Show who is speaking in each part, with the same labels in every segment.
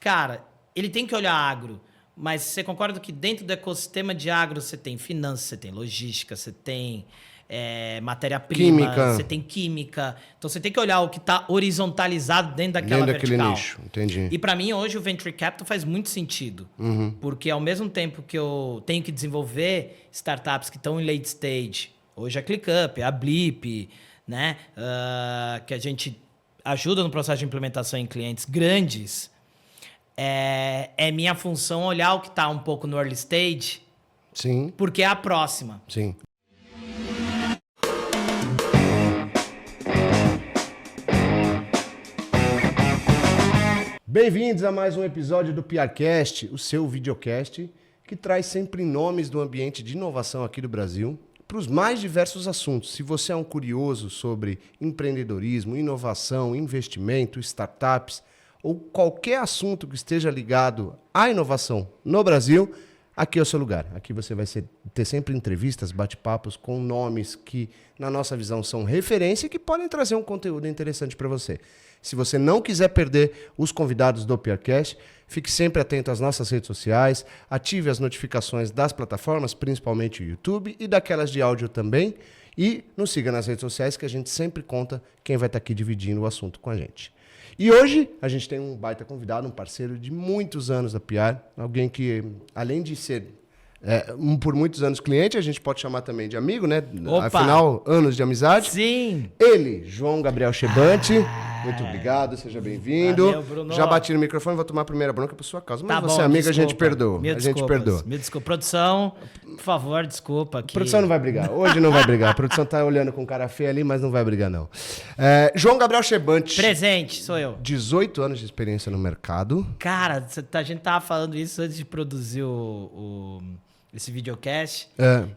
Speaker 1: Cara, ele tem que olhar agro, mas você concorda que dentro do ecossistema de agro você tem finanças, você tem logística, você tem matéria-prima, você tem química. Então você tem que olhar o que está horizontalizado dentro daquela vertical.
Speaker 2: Daquele nicho, entendi.
Speaker 1: E para mim hoje o Venture Capital faz muito sentido, porque ao mesmo tempo que eu tenho que desenvolver startups que estão em late stage, hoje a ClickUp, a Blip, né, que a gente ajuda no processo de implementação em clientes grandes, é minha função olhar o que está um pouco no early stage,
Speaker 2: Sim.
Speaker 1: Porque é a próxima.
Speaker 2: Sim. Bem-vindos a mais um episódio do PRcast, o seu videocast, que traz sempre nomes do ambiente de inovação aqui do Brasil para os mais diversos assuntos. Se você é um curioso sobre empreendedorismo, inovação, investimento, startups ou qualquer assunto que esteja ligado à inovação no Brasil, aqui é o seu lugar. Aqui você vai ter sempre entrevistas, bate-papos com nomes que, na nossa visão, são referência e que podem trazer um conteúdo interessante para você. Se você não quiser perder os convidados do PRcast, fique sempre atento às nossas redes sociais, ative as notificações das plataformas, principalmente o YouTube, e daquelas de áudio também. E nos siga nas redes sociais que a gente sempre conta quem vai estar aqui dividindo o assunto com a gente. E hoje a gente tem um baita convidado, um parceiro de muitos anos da PR, alguém que, além de ser por muitos anos cliente, a gente pode chamar também de amigo, né?
Speaker 1: Opa.
Speaker 2: Afinal, anos de amizade.
Speaker 1: Sim!
Speaker 2: Ele, João Gabriel Chebante. Muito obrigado, seja bem-vindo.
Speaker 1: Valeu, Bruno.
Speaker 2: Já bati no microfone, vou tomar a primeira bronca por sua causa. Mas
Speaker 1: Tá
Speaker 2: você
Speaker 1: bom,
Speaker 2: é amiga,
Speaker 1: desculpa.
Speaker 2: a gente perdoa.
Speaker 1: Me desculpa. Produção, por favor, desculpa.
Speaker 2: A produção não vai brigar. Hoje não vai brigar. A produção tá olhando com cara feia ali, mas não vai brigar, não. João Gabriel Chebante.
Speaker 1: Presente, sou eu.
Speaker 2: 18 anos de experiência no mercado.
Speaker 1: Cara, a gente tava falando isso antes de produzir esse videocast.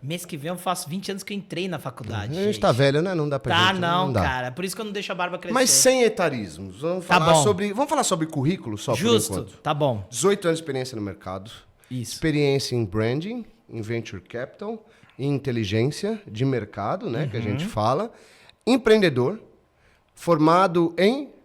Speaker 1: Mês que vem eu faço 20 anos que eu entrei na faculdade.
Speaker 2: A gente tá velho, né? Não dá pra gente.
Speaker 1: Não,
Speaker 2: dá.
Speaker 1: cara. Por isso que eu não deixo a barba crescer.
Speaker 2: Mas sem etarismos. Vamos falar sobre currículo só
Speaker 1: Justo,
Speaker 2: por enquanto.
Speaker 1: tá bom.
Speaker 2: 18 anos de experiência no mercado.
Speaker 1: Isso.
Speaker 2: Experiência em branding, em venture capital, em inteligência de mercado, né? Que a gente fala. Empreendedor. Formado em...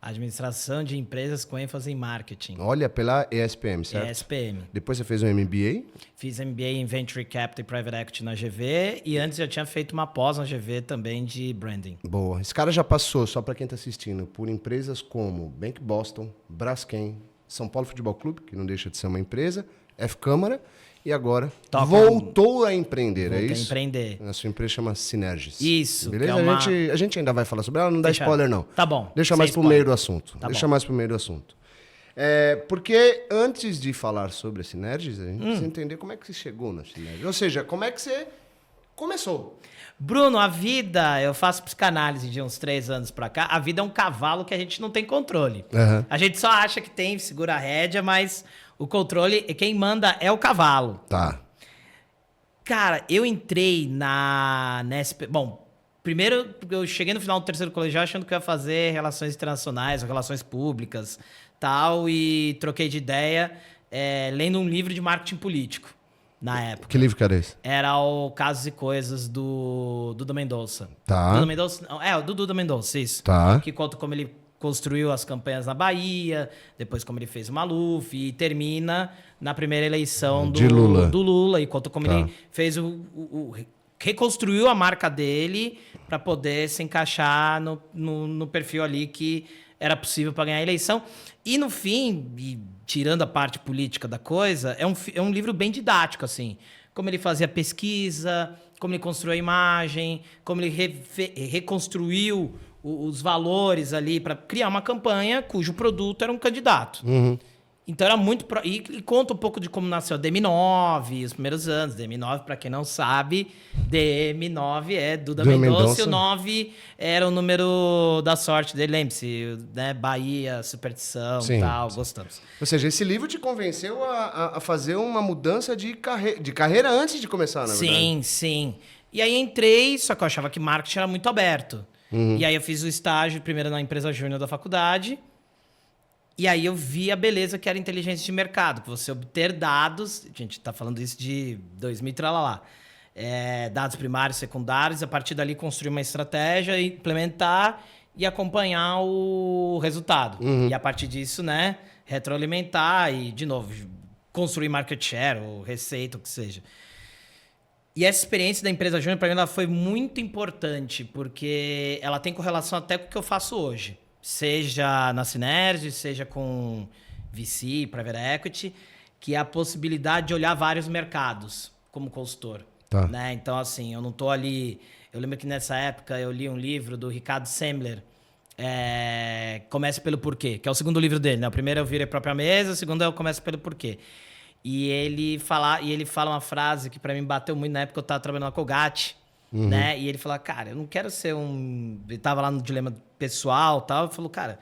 Speaker 1: Administração de empresas com ênfase em marketing.
Speaker 2: Olha, pela ESPM, certo?
Speaker 1: ESPM.
Speaker 2: Depois você fez um MBA.
Speaker 1: Fiz MBA em Venture Capital e Private Equity na GV. E antes eu tinha feito uma pós na GV também de branding.
Speaker 2: Boa. Esse cara já passou, só para quem está assistindo, por empresas como Bank Boston, Braskem, São Paulo Futebol Clube, que não deixa de ser uma empresa, F-Câmara, e agora voltou a empreender, é isso?
Speaker 1: Empreender.
Speaker 2: A sua empresa chama Synergis.
Speaker 1: Isso.
Speaker 2: Beleza? A gente ainda vai falar sobre ela, não dá spoiler não.
Speaker 1: Tá bom.
Speaker 2: Deixa mais pro meio do assunto.
Speaker 1: Tá
Speaker 2: Porque antes de falar sobre a Synergis, a gente precisa entender como é que você chegou na Synergis. Ou seja, como é que você começou?
Speaker 1: Bruno, a vida, eu faço psicanálise de uns 3 anos pra cá, a vida é um cavalo que a gente não tem controle.
Speaker 2: Uhum.
Speaker 1: A gente só acha que tem, segura a rédea, mas o controle, quem manda é o cavalo.
Speaker 2: Tá.
Speaker 1: Cara, eu entrei na SP... Bom, primeiro eu cheguei no final do 3º colegial achando que eu ia fazer relações internacionais, relações públicas, tal, e troquei de ideia lendo um livro de marketing político. Na época.
Speaker 2: Que livro que era esse?
Speaker 1: Era o Casos e Coisas do Duda Mendonça.
Speaker 2: Tá.
Speaker 1: Duda Mendonça? Não, o do Duda Mendonça, isso.
Speaker 2: Tá.
Speaker 1: Que conta como ele construiu as campanhas na Bahia, depois como ele fez o Maluf e termina na primeira eleição do Lula. E conta como ele fez reconstruiu a marca dele para poder se encaixar no perfil ali que era possível para ganhar a eleição. E no fim, tirando a parte política da coisa, é um livro bem didático, assim. Como ele fazia pesquisa, como ele construiu a imagem, como ele reconstruiu os valores ali para criar uma campanha cujo produto era um candidato.
Speaker 2: Uhum.
Speaker 1: Então era muito... E conta um pouco de como nasceu a DM9, os primeiros anos. DM9, para quem não sabe, DM9 é Duda Mendonça e o 9 era o número da sorte dele. Lembre-se, né? Bahia, superstição e tal, gostamos.
Speaker 2: Ou seja, esse livro te convenceu a fazer uma mudança de carreira antes de começar, na verdade.
Speaker 1: Sim. E aí entrei, só que eu achava que marketing era muito aberto. Uhum. E aí eu fiz o estágio primeiro na empresa júnior da faculdade. E aí eu vi a beleza que era inteligência de mercado, que você obter dados, a gente está falando isso de 2000 e tralalá, dados primários, secundários, a partir dali construir uma estratégia, implementar e acompanhar o resultado. Uhum. E a partir disso, né, retroalimentar e, de novo, construir market share ou receita, o que seja. E essa experiência da empresa júnior, para mim, ela foi muito importante, porque ela tem correlação até com o que eu faço hoje. Seja na Synergy, seja com VC, Private Equity, que é a possibilidade de olhar vários mercados como consultor.
Speaker 2: Tá.
Speaker 1: Né? Então, assim, eu não tô ali... Eu lembro que nessa época eu li um livro do Ricardo Semler, Comece pelo Porquê, que é o segundo livro dele. Né? O primeiro é o Vire a Própria Mesa, o segundo é o Comece pelo Porquê. E ele fala uma frase que para mim bateu muito na época que eu estava trabalhando na Colgate, né? E ele falou, cara, eu não quero ser um... Ele tava lá no dilema pessoal e tal. Ele falou, cara,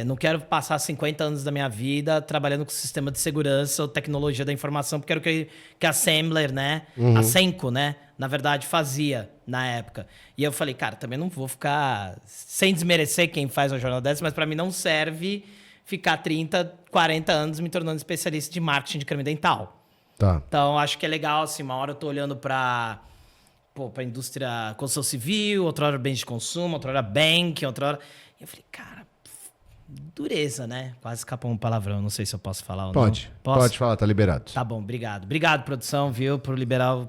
Speaker 1: não quero passar 50 anos da minha vida trabalhando com sistema de segurança ou tecnologia da informação, porque era o que a Semler, né? A Senco, né? Na verdade, fazia na época. E eu falei, cara, também não vou ficar... Sem desmerecer quem faz uma jornada dessa, mas para mim não serve... ficar 30, 40 anos me tornando especialista de marketing de creme dental.
Speaker 2: Tá.
Speaker 1: Então, acho que é legal, assim, uma hora eu tô olhando para a indústria construção civil, outra hora bens de consumo, outra hora bank, outra hora... E eu falei, cara, dureza, né? Quase escapou um palavrão, não sei se eu posso falar ou não.
Speaker 2: Pode falar, tá liberado.
Speaker 1: Tá bom, obrigado. Obrigado, produção, viu, por liberar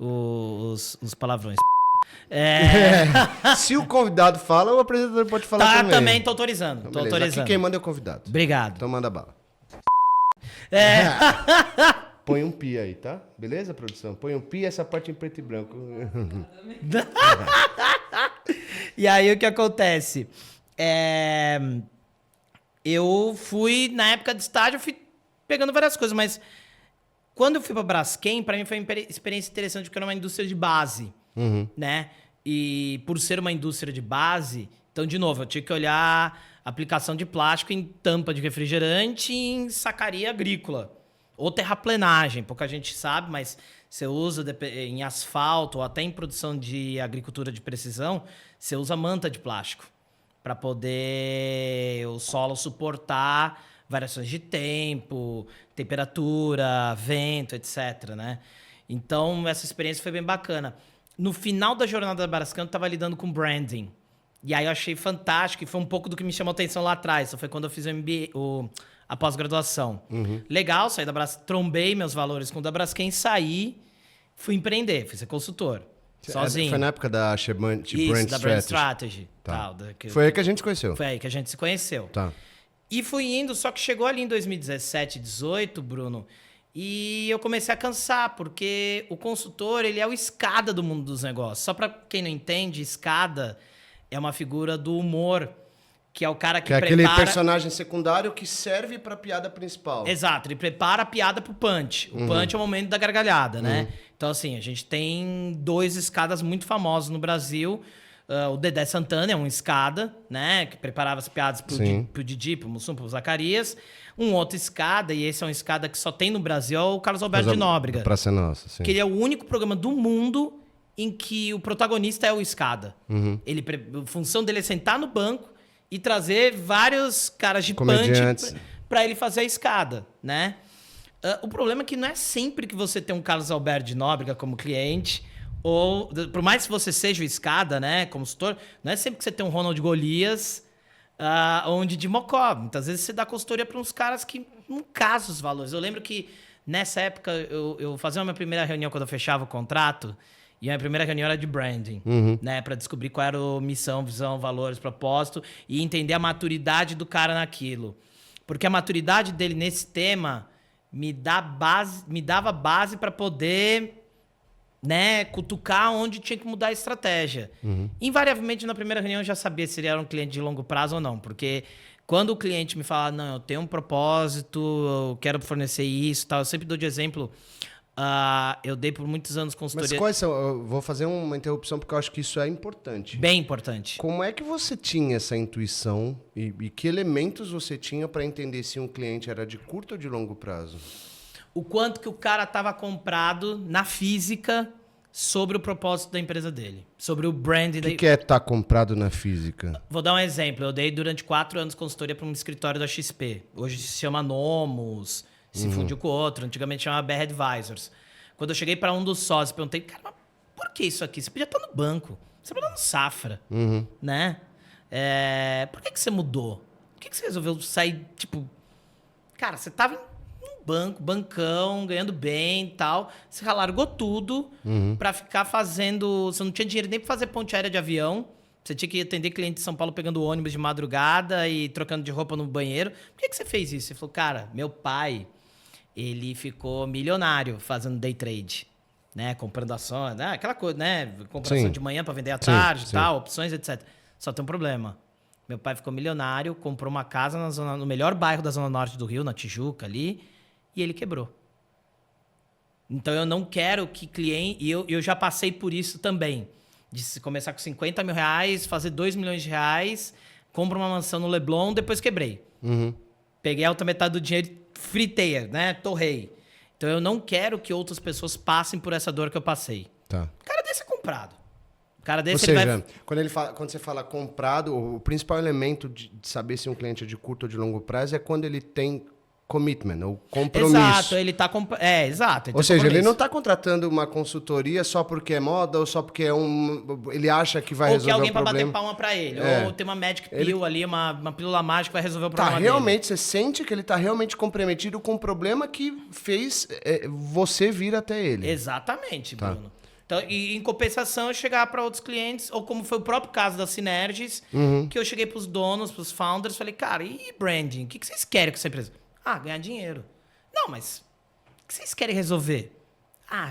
Speaker 1: os palavrões.
Speaker 2: Se o convidado fala, o apresentador pode falar também.
Speaker 1: Também tô autorizando.
Speaker 2: Então,
Speaker 1: tô autorizando.
Speaker 2: Aqui quem manda é o convidado.
Speaker 1: Obrigado.
Speaker 2: Então manda bala. Põe um pi aí, tá? Beleza, produção? Põe um pi e essa parte em preto e branco.
Speaker 1: E aí o que acontece? Eu fui, na época de estágio, eu fui pegando várias coisas, mas quando eu fui pra Braskem, pra mim foi uma experiência interessante, porque era uma indústria de base. Né? E por ser uma indústria de base, então, de novo, eu tinha que olhar aplicação de plástico em tampa de refrigerante e em sacaria agrícola. Ou terraplenagem, pouca gente sabe, mas você usa em asfalto ou até em produção de agricultura de precisão, você usa manta de plástico para poder o solo suportar variações de tempo, temperatura, vento, etc. Né? Então, essa experiência foi bem bacana. No final da jornada da Braskem, eu estava lidando com branding. E aí eu achei fantástico, e foi um pouco do que me chamou a atenção lá atrás. Isso foi quando eu fiz o MBA, a pós-graduação. Legal, saí da Braskem, trombei meus valores com o da Braskem, saí, fui empreender, fui ser consultor. Sozinho.
Speaker 2: Foi na época da Brand
Speaker 1: Strategy.
Speaker 2: Tá. Foi aí que a gente se conheceu.
Speaker 1: Foi aí que a gente se conheceu.
Speaker 2: Tá.
Speaker 1: E fui indo, só que chegou ali em 2017, 2018, Bruno... E eu comecei a cansar, porque o consultor, ele é o escada do mundo dos negócios. Só para quem não entende, escada é uma figura do humor, que é o cara que prepara...
Speaker 2: aquele personagem secundário que serve para a piada principal.
Speaker 1: Exato, ele prepara a piada pro punch. O punch é o momento da gargalhada, né? Então, assim, a gente tem 2 escadas muito famosos no Brasil. O Dedé Santana é um escada, né? Que preparava as piadas pro Didi, pro Mussum, pro Zacarias. Um outro escada, e esse é um escada que só tem no Brasil, é o Carlos Alberto de Nóbrega.
Speaker 2: Praça Nossa, sim.
Speaker 1: Que ele é o único programa do mundo em que o protagonista é o escada. A função dele é sentar no banco e trazer vários caras de punch para ele fazer a escada, né? O problema é que não é sempre que você tem um Carlos Alberto de Nóbrega como cliente, ou, por mais que você seja o escada, né, como consultor, não é sempre que você tem um Ronald Golias... onde de Mocó. Muitas vezes você dá consultoria para uns caras que não casam os valores. Eu lembro que nessa época eu fazia a minha primeira reunião quando eu fechava o contrato, e a minha primeira reunião era de branding, né, para descobrir qual era a missão, visão, valores, propósito e entender a maturidade do cara naquilo. Porque a maturidade dele nesse tema me dava base para poder, né, cutucar onde tinha que mudar a estratégia. Invariavelmente, na primeira reunião, eu já sabia se ele era um cliente de longo prazo ou não, porque quando o cliente me fala, não, eu tenho um propósito, eu quero fornecer isso, tal, eu sempre dou de exemplo, eu dei por muitos anos consultoria...
Speaker 2: Mas quais são? Eu vou fazer uma interrupção porque eu acho que isso é importante.
Speaker 1: Bem importante.
Speaker 2: Como é que você tinha essa intuição e que elementos você tinha para entender se um cliente era de curto ou de longo prazo?
Speaker 1: O quanto que o cara estava comprado na física sobre o propósito da empresa dele, sobre o brand...
Speaker 2: O que é estar comprado na física?
Speaker 1: Vou dar um exemplo. Eu dei durante 4 anos consultoria para um escritório da XP. Hoje se chama Nomos, se fundiu com outro. Antigamente chamava BR Advisors. Quando eu cheguei para um dos sócios, perguntei, cara, mas por que isso aqui? Você podia estar no banco. Você podia estar no Safra, né? Por que você mudou? que você resolveu sair, tipo... Cara, você tava em um bancão, ganhando bem e tal. Você largou tudo pra ficar fazendo... Você não tinha dinheiro nem pra fazer ponte aérea de avião. Você tinha que atender cliente de São Paulo pegando ônibus de madrugada e trocando de roupa no banheiro. Por que você fez isso? Você falou, cara, meu pai, ele ficou milionário fazendo day trade. Né? Comprando ações, né? Aquela coisa, né? Comprando ação de manhã para vender à tarde e tal, opções, etc. Só tem um problema. Meu pai ficou milionário, comprou uma casa no melhor bairro da Zona Norte do Rio, na Tijuca ali, e ele quebrou. Então eu não quero que cliente... E eu já passei por isso também. De começar com 50 mil reais, fazer 2 milhões de reais, compro uma mansão no Leblon, depois quebrei. Peguei a outra metade do dinheiro e fritei, né? Torrei. Então eu não quero que outras pessoas passem por essa dor que eu passei.
Speaker 2: Tá.
Speaker 1: O cara desse é comprado. O cara desse...
Speaker 2: Ou seja, quando você fala comprado, o principal elemento de saber se um cliente é de curto ou de longo prazo é quando ele tem commitment, ou compromisso.
Speaker 1: Exato, ele tá... exato.
Speaker 2: Ou seja, ele não está contratando uma consultoria só porque é moda ou só porque ele acha que vai resolver o problema. Ou que alguém
Speaker 1: para bater palma para ele. Ou tem uma magic pill ali, uma pílula mágica que vai resolver o problema dele.
Speaker 2: Realmente, você sente que ele está realmente comprometido com o problema que fez você vir até ele.
Speaker 1: Exatamente, Bruno. Então, e em compensação, eu chegar para outros clientes, ou como foi o próprio caso da Synergis, que eu cheguei para os donos, para os founders, falei, cara, e branding? O que vocês querem com essa empresa? Ganhar dinheiro. Não, mas o que vocês querem resolver?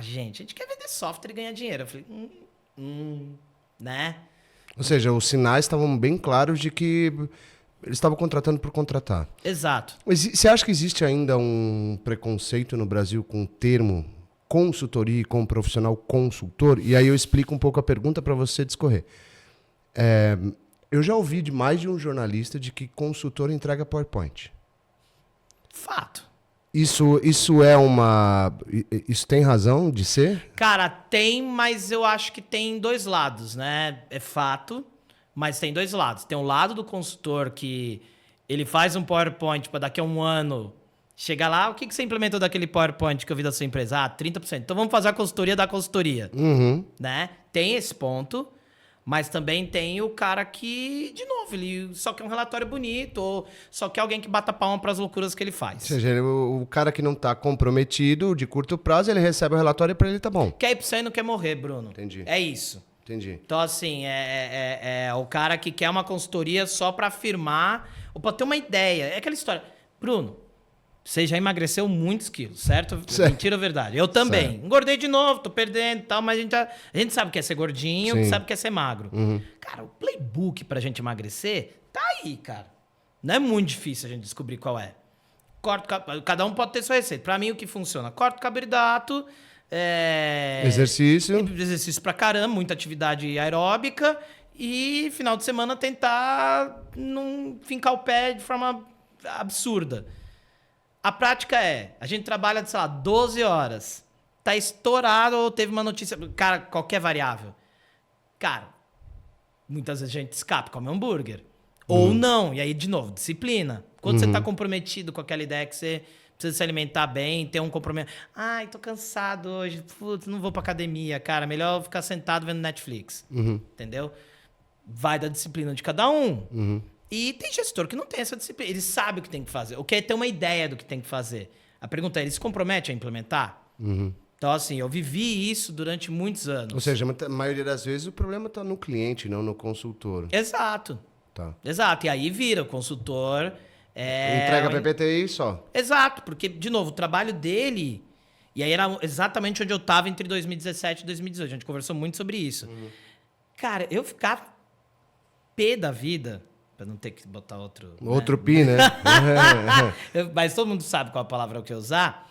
Speaker 1: Gente, a gente quer vender software e ganhar dinheiro. Eu falei, né?
Speaker 2: Ou seja, os sinais estavam bem claros de que eles estavam contratando por contratar.
Speaker 1: Exato.
Speaker 2: Mas você acha que existe ainda um preconceito no Brasil com o termo consultoria e com o profissional consultor? E aí eu explico um pouco a pergunta para você discorrer. Eu já ouvi de mais de um jornalista de que consultor entrega PowerPoint.
Speaker 1: Fato.
Speaker 2: Isso é uma... Isso tem razão de ser?
Speaker 1: Cara, tem, mas eu acho que tem dois lados, né? É fato, mas tem dois lados. Tem um lado do consultor que ele faz um PowerPoint para daqui a um ano chegar lá. O que você implementou daquele PowerPoint que eu vi da sua empresa? 30%. Então vamos fazer a consultoria da consultoria. Né? Tem esse ponto. Mas também tem o cara que, de novo, ele só quer um relatório bonito ou só quer alguém que bata palma para as loucuras que ele faz.
Speaker 2: Ou seja, o cara que não está comprometido de curto prazo, ele recebe o relatório e para ele tá bom.
Speaker 1: Quer ir para você e não quer morrer, Bruno.
Speaker 2: Entendi.
Speaker 1: É isso.
Speaker 2: Entendi.
Speaker 1: Então, assim, é o cara que quer uma consultoria só para afirmar ou para ter uma ideia. É aquela história. Bruno, você já emagreceu muitos quilos, certo? Mentira ou verdade? Eu também. Certo. Engordei de novo, tô perdendo e tal, mas a gente sabe que é ser gordinho, sabe que é ser magro. Cara, o playbook pra gente emagrecer tá aí, cara. Não é muito difícil a gente descobrir qual é. Cada um pode ter sua receita. Pra mim, o que funciona? Corta o carboidrato, exercício pra caramba, muita atividade aeróbica e final de semana tentar não fincar o pé de forma absurda. A prática a gente trabalha, sei lá, 12 horas. Tá estourado ou teve uma notícia... Cara, qualquer variável. Cara, muitas vezes a gente escapa, come hambúrguer. Ou não. E aí, de novo, disciplina. Quando você tá comprometido com aquela ideia que você precisa se alimentar bem, ter um compromisso... tô cansado hoje. Putz, não vou pra academia, cara. Melhor ficar sentado vendo Netflix. Entendeu? Vai da disciplina de cada um. E tem gestor que não tem essa disciplina. Ele sabe o que tem que fazer. Ou quer ter uma ideia do que tem que fazer. A pergunta é, ele se compromete a implementar? Então, assim, eu vivi isso durante muitos anos.
Speaker 2: Ou seja, a maioria das vezes o problema está no cliente, não no consultor.
Speaker 1: Exato.
Speaker 2: Tá.
Speaker 1: Exato. E aí vira o consultor...
Speaker 2: entrega PPTI só.
Speaker 1: Exato. Porque, de novo, o trabalho dele... E aí era exatamente onde eu estava entre 2017 e 2018. A gente conversou muito sobre isso. Cara, eu ficava pé da vida... Pra não ter que botar outro...
Speaker 2: Outro pi, né?
Speaker 1: Mas todo mundo sabe qual a palavra que eu usar.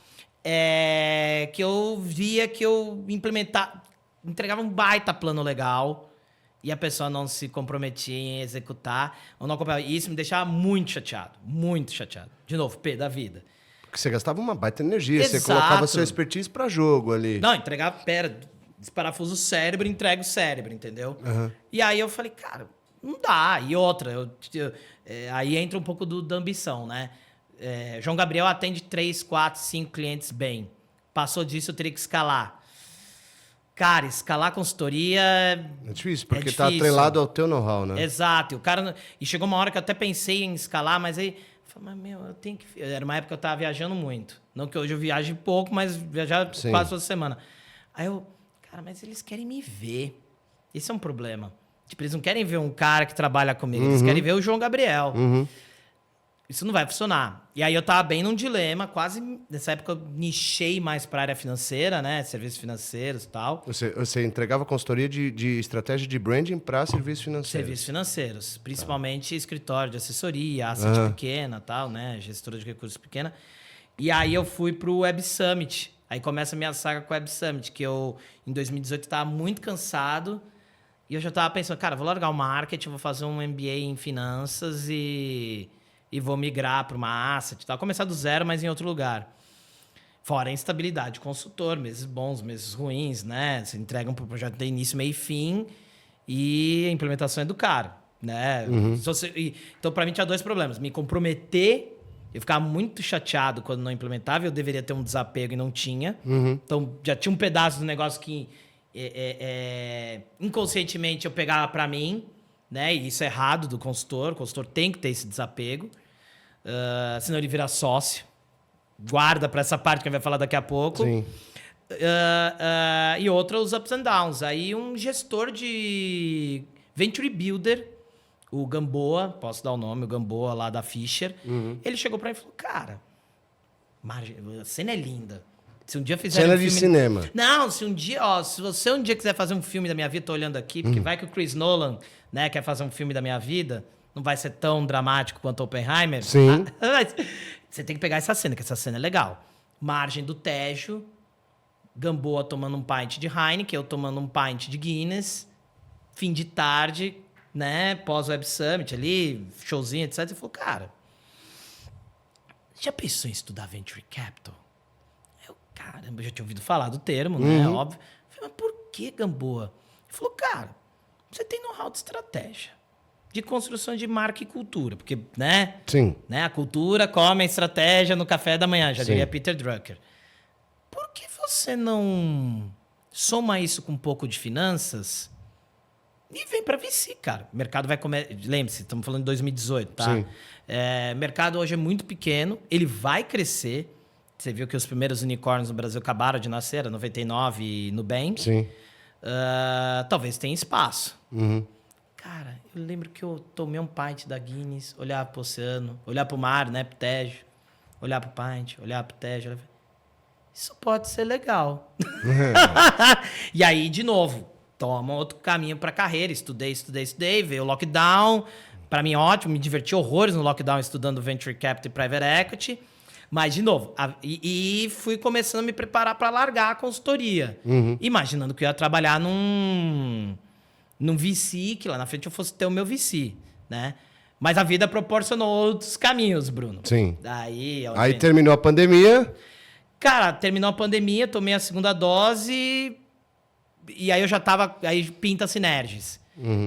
Speaker 1: Que eu via que eu entregava um baita plano legal e a pessoa não se comprometia em executar ou não acompanhava. E isso me deixava muito chateado. Muito chateado. De novo, pé da vida.
Speaker 2: Porque você gastava uma baita energia. Exato. Você colocava sua expertise pra jogo ali.
Speaker 1: Não, entregava... Desparafusa o cérebro, entrega o cérebro, entendeu? E aí eu falei, cara... Não dá. E outra, aí entra um pouco da ambição, né? João Gabriel atende 3, 4, 5 clientes bem. Passou disso, eu teria que escalar. Cara, escalar consultoria...
Speaker 2: É difícil, porque tá atrelado ao teu know-how, né?
Speaker 1: Exato. O cara... E chegou uma hora que eu até pensei em escalar, mas aí... Falei, mas, eu tenho que... Era uma época que eu tava viajando muito. Não que hoje eu viaje pouco, mas viajar quase toda semana. Aí eu... Cara, mas eles querem me ver. Esse é um problema. Tipo, eles não querem ver um cara que trabalha comigo. Eles querem ver o João Gabriel. Isso não vai funcionar. E aí eu tava bem num dilema, quase... Nessa época eu nichei mais para a área financeira, né? Serviços financeiros e tal.
Speaker 2: Você entregava consultoria de estratégia de branding para serviços financeiros?
Speaker 1: Serviços financeiros. Principalmente escritório de assessoria, asset pequena, tal, né? Gestora de recursos pequena. E aí eu fui pro Web Summit. Aí começa a minha saga com o Web Summit, que eu, em 2018, estava muito cansado. E eu já estava pensando, cara, vou largar o marketing, vou fazer um MBA em finanças e vou migrar para uma asset. Tá? Começar do zero, mas em outro lugar. Fora a instabilidade, consultor, meses bons, meses ruins, né? Você entrega um projeto de início, meio e fim e a implementação é do caro, né? Então, para mim, tinha 2 problemas. Me comprometer, eu ficava muito chateado quando não implementava, eu deveria ter um desapego e não tinha. Então, já tinha um pedaço do negócio que inconscientemente eu pegava para mim, né? E isso é errado do consultor. O consultor tem que ter esse desapego. Senão ele vira sócio. Guarda para essa parte que a gente vai falar daqui a pouco.
Speaker 2: Sim.
Speaker 1: E outra, os ups and downs. Aí um gestor de Venture Builder, o Gamboa, posso dar o nome, o Gamboa lá da Fischer, ele chegou para mim e falou, cara, a cena é linda. Se um dia fizer
Speaker 2: cena
Speaker 1: um filme...
Speaker 2: de cinema.
Speaker 1: Não, se você um dia quiser fazer um filme da minha vida, tô olhando aqui, porque vai que o Chris Nolan, né, quer fazer um filme da minha vida, não vai ser tão dramático quanto Oppenheimer.
Speaker 2: Sim.
Speaker 1: Você tem que pegar essa cena, que essa cena é legal. Margem do Tejo, Gamboa tomando um pint de Heineken, eu tomando um pint de Guinness, fim de tarde, né, pós-Web Summit ali, showzinho, etc. E falou, cara, já pensou em estudar Venture Capital? Caramba, eu já tinha ouvido falar do termo, né? Óbvio. Eu falei, mas por que, Gamboa? Ele falou, cara, você tem know-how de estratégia, de construção de marca e cultura, porque, né?
Speaker 2: Sim.
Speaker 1: Né? A cultura come a estratégia no café da manhã, já diria Peter Drucker. Por que você não soma isso com um pouco de finanças e vem para VC, cara? O mercado vai comer... Lembre-se, estamos falando de 2018, tá?
Speaker 2: Sim.
Speaker 1: O mercado hoje é muito pequeno, ele vai crescer. Você viu que os primeiros unicórnios no Brasil acabaram de nascer, a 99 e Nubank.
Speaker 2: Sim.
Speaker 1: Talvez tenha espaço. Cara, eu lembro que eu tomei um pint da Guinness, olhava pro oceano, olhava pro mar, né, pro Tejo, olhava pro pint, olhava pro Tejo. Isso pode ser legal. E aí, de novo, toma outro caminho pra carreira. Estudei, veio o lockdown. Para mim, ótimo, me diverti horrores no lockdown estudando Venture Capital e Private Equity. Mas, de novo, fui começando a me preparar para largar a consultoria. Imaginando que eu ia trabalhar num VC, que lá na frente eu fosse ter o meu VC, né? Mas a vida proporcionou outros caminhos, Bruno.
Speaker 2: Sim.
Speaker 1: Aí
Speaker 2: terminou a pandemia.
Speaker 1: Cara, terminou a pandemia, tomei a segunda dose e aí eu já tava... Aí pinta a Synergis.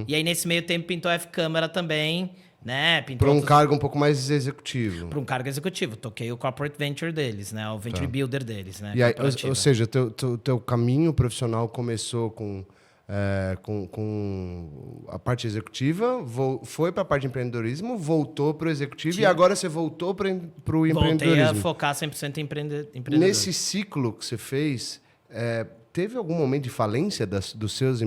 Speaker 1: E aí, nesse meio tempo, pintou a F-Câmara também... Né?
Speaker 2: Para um cargo um pouco mais executivo.
Speaker 1: Para um cargo executivo. Toquei o corporate venture deles, né? O venture builder deles, né?
Speaker 2: E aí, ou seja, teu caminho profissional começou com a parte executiva, foi para a parte de empreendedorismo, voltou para o executivo e agora você voltou para o empreendedorismo.
Speaker 1: Voltei a focar 100% em empreendedorismo.
Speaker 2: Nesse ciclo que você fez... teve algum momento de falência dos seus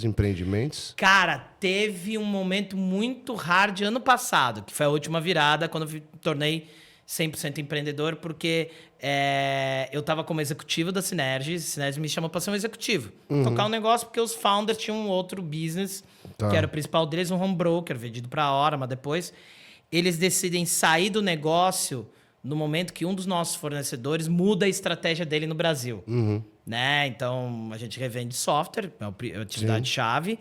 Speaker 2: empreendimentos? Cara,
Speaker 1: teve um momento muito hard ano passado, que foi a última virada, quando eu me tornei 100% empreendedor, porque eu estava como executivo da Synergis, a Synergis me chamou para ser um executivo. Tocar um negócio, porque os founders tinham um outro business, que era o principal deles, um home broker, vendido para a hora, mas depois eles decidem sair do negócio no momento que um dos nossos fornecedores muda a estratégia dele no Brasil. Né? Então, a gente revende software, é a atividade-chave,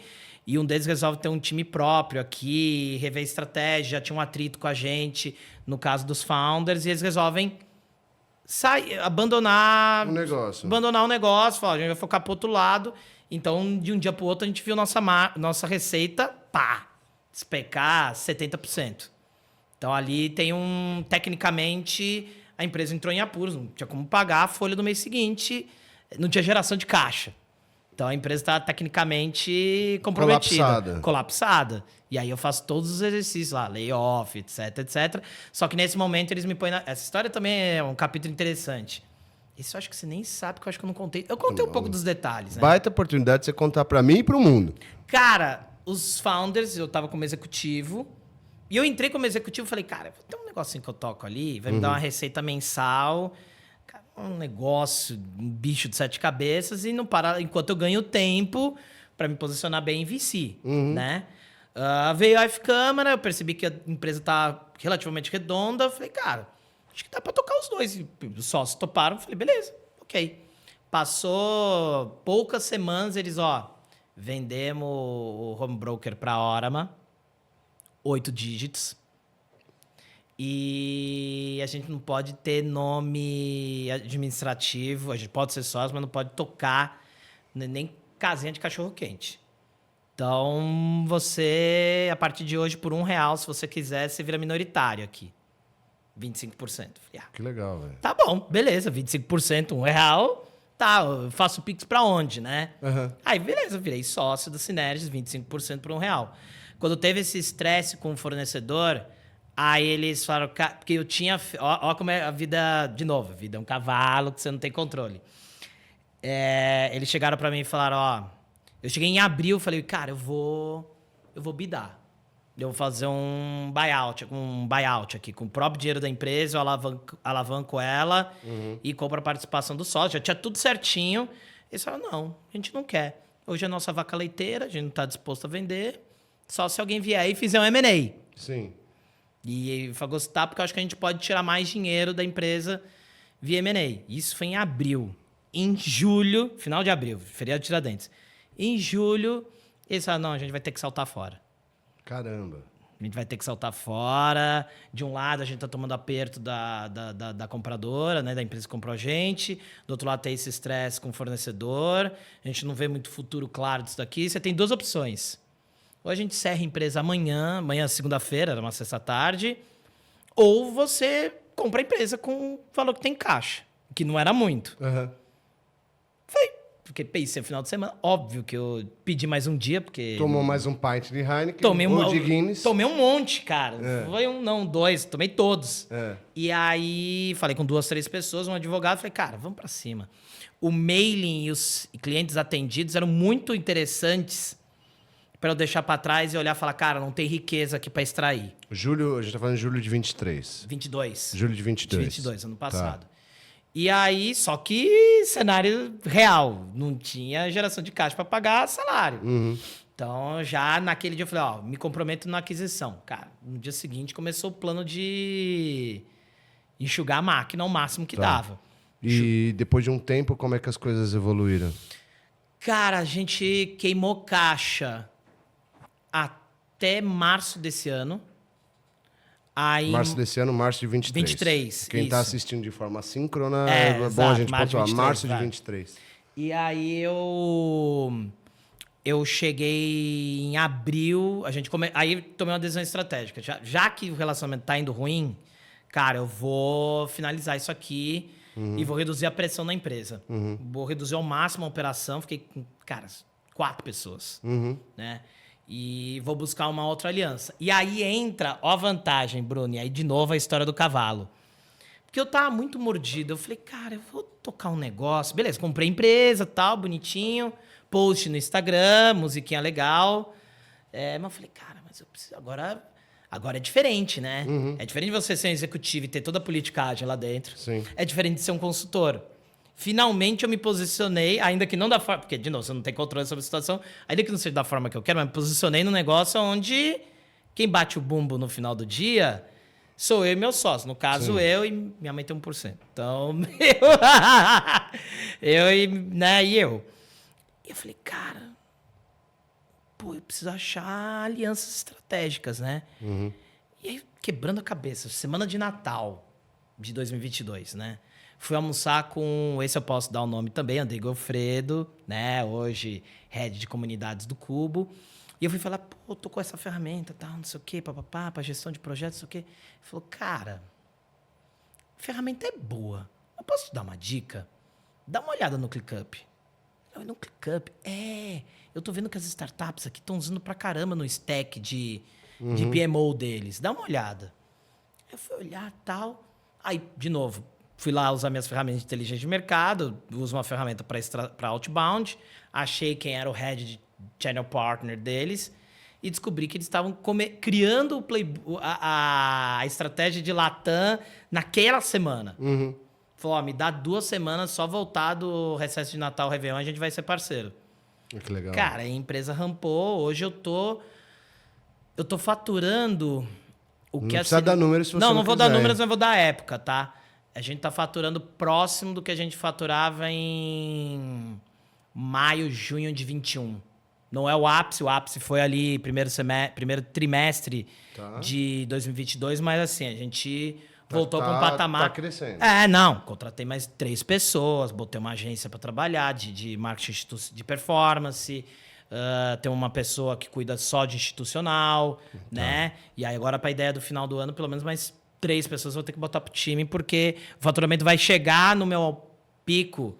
Speaker 1: e um deles resolve ter um time próprio aqui, rever estratégia, já tinha um atrito com a gente, no caso dos founders, e eles resolvem abandonar o negócio, falar, a gente vai focar para o outro lado. Então, de um dia para o outro, a gente viu nossa receita, despecar 70%. Então, ali tem tecnicamente, a empresa entrou em apuros, não tinha como pagar a folha do mês seguinte, não tinha geração de caixa. Então a empresa está tecnicamente comprometida. Colapsada. E aí eu faço todos os exercícios lá, layoff, etc, etc. Só que nesse momento eles me põem Essa história também é um capítulo interessante. Isso eu acho que você nem sabe, que eu acho que eu não contei. Eu contei um pouco dos detalhes, né?
Speaker 2: Baita oportunidade de você contar para mim e para o mundo.
Speaker 1: Cara, os founders, eu tava como executivo. E eu entrei como executivo e falei, cara, tem um negocinho que eu toco ali, vai me dar uma receita mensal, cara, um negócio, um bicho de 7 cabeças, e não parar enquanto eu ganho tempo para me posicionar bem em VC, né? Veio a F-Câmara, eu percebi que a empresa tá relativamente redonda, eu falei, cara, acho que dá para tocar os dois. E os sócios toparam, eu falei, beleza, ok. Passou poucas semanas, eles, vendemos o home broker para a Orama, 8 dígitos. E a gente não pode ter nome administrativo, a gente pode ser sócio, mas não pode tocar nem casinha de cachorro-quente. Então, você, a partir de hoje, por R$1, se você quiser, você vira minoritário aqui. 25%. Falei,
Speaker 2: que legal, velho.
Speaker 1: Tá bom, beleza, 25%, R$1. Tá, eu faço Pix pra onde, né? Aí, beleza, virei sócio da Synergis, 25% por R$1. Quando teve esse estresse com o fornecedor, aí eles falaram... Porque eu tinha... Ó como é a vida... De novo, a vida é um cavalo que você não tem controle. Eles chegaram pra mim e falaram, Eu cheguei em abril, falei, cara, eu vou bidar. Eu vou fazer um buyout aqui, com o próprio dinheiro da empresa, eu alavanco ela e compro a participação do sócio. Já tinha tudo certinho. Eles falaram, não, a gente não quer. Hoje é a nossa vaca leiteira, a gente não está disposto a vender. Só se alguém vier e fizer um M&A.
Speaker 2: Sim.
Speaker 1: E fagocitar, porque eu acho que a gente pode tirar mais dinheiro da empresa via M&A. Isso foi em abril. Em julho, final de abril, feriado de Tiradentes. Em julho, eles falaram, não, a gente vai ter que saltar fora.
Speaker 2: Caramba.
Speaker 1: A gente vai ter que saltar fora. De um lado, a gente está tomando aperto da compradora, né? Da empresa que comprou a gente. Do outro lado, tem esse estresse com o fornecedor. A gente não vê muito futuro claro disso daqui. Você tem 2 opções. Ou a gente encerra a empresa amanhã segunda-feira, era uma sexta-tarde, ou você compra a empresa com o valor que tem em caixa, que não era muito. Foi, porque pensei no final de semana, óbvio que eu pedi mais um dia, porque...
Speaker 2: Tomou mais um pint de Heineken,
Speaker 1: de
Speaker 2: Guinness.
Speaker 1: Tomei um monte, cara. Foi não, 2, tomei todos. E aí, falei com 2, 3 pessoas, um advogado, falei, cara, vamos pra cima. O mailing e os clientes atendidos eram muito interessantes para eu deixar para trás e olhar e falar, cara, não tem riqueza aqui para extrair.
Speaker 2: Julho, a gente tá falando de julho de 23.
Speaker 1: 22.
Speaker 2: Julho de 22.
Speaker 1: De 22, ano passado. Tá. E aí, só que cenário real, não tinha geração de caixa para pagar salário. Então, já naquele dia eu falei, me comprometo na aquisição. Cara, no dia seguinte começou o plano de enxugar a máquina ao máximo que dava.
Speaker 2: E depois de um tempo, como é que as coisas evoluíram?
Speaker 1: Cara, a gente queimou caixa até março desse ano. Aí,
Speaker 2: março desse ano, março de 23.
Speaker 1: 23,
Speaker 2: Quem está assistindo de forma síncrona, é bom
Speaker 1: exato,
Speaker 2: a gente pontuar. Março de 23.
Speaker 1: E aí eu cheguei em abril, aí tomei uma decisão estratégica. Já que o relacionamento está indo ruim, cara, eu vou finalizar isso aqui e vou reduzir a pressão na empresa. Vou reduzir ao máximo a operação. Fiquei com, 4 pessoas, né? E vou buscar uma outra aliança. E aí entra, a vantagem, Bruno, e aí de novo a história do cavalo. Porque eu tava muito mordido. Eu falei, cara, eu vou tocar um negócio. Beleza, comprei empresa, tal, bonitinho. Post no Instagram, musiquinha legal. Mas eu falei, cara, mas eu preciso... Agora é diferente, né? É diferente de você ser um executivo e ter toda a politicagem lá dentro.
Speaker 2: Sim.
Speaker 1: É diferente de ser um consultor. Finalmente eu me posicionei, ainda que não da forma... Porque, de novo, você não tem controle sobre a situação. Ainda que não seja da forma que eu quero, mas me posicionei num negócio onde quem bate o bumbo no final do dia sou eu e meu sócio. No caso, sim, eu e minha mãe tem 1%. Então, eu e eu. E eu falei, cara, eu preciso achar alianças estratégicas, né? E aí, quebrando a cabeça, semana de Natal de 2022, né? Fui almoçar com, esse eu posso dar o nome também, André Golfredo, né? Hoje, head de comunidades do Cubo. E eu fui falar, tô com essa ferramenta, tal, não sei o quê, papapá, para gestão de projetos, não sei o quê. Ele falou, cara, a ferramenta é boa. Eu posso te dar uma dica? Dá uma olhada no ClickUp. Eu no ClickUp. Eu tô vendo que as startups aqui estão usando pra caramba no stack de PMO deles. Dá uma olhada. Eu fui olhar tal. Aí, de novo, fui lá usar minhas ferramentas de inteligência de mercado, uso uma ferramenta para outbound, achei quem era o head de channel partner deles e descobri que eles estavam criando a estratégia de Latam naquela semana. Falou, me dá 2 semanas, só voltar do recesso de Natal, Réveillon, a gente vai ser parceiro.
Speaker 2: Que legal.
Speaker 1: Cara, a empresa rampou, hoje eu tô faturando...
Speaker 2: Não precisa dar números se você
Speaker 1: não vou dar números, mas vou dar época, tá? A gente tá faturando próximo do que a gente faturava em maio, junho de 21. Não é o ápice foi ali primeiro trimestre de 2022, mas assim, a gente voltou para um patamar...
Speaker 2: Tá crescendo.
Speaker 1: Contratei mais 3 pessoas, botei uma agência para trabalhar de marketing de performance... tem uma pessoa que cuida só de institucional, né? E aí agora para a ideia do final do ano, pelo menos mais 3 pessoas vou ter que botar pro time, porque o faturamento vai chegar no meu pico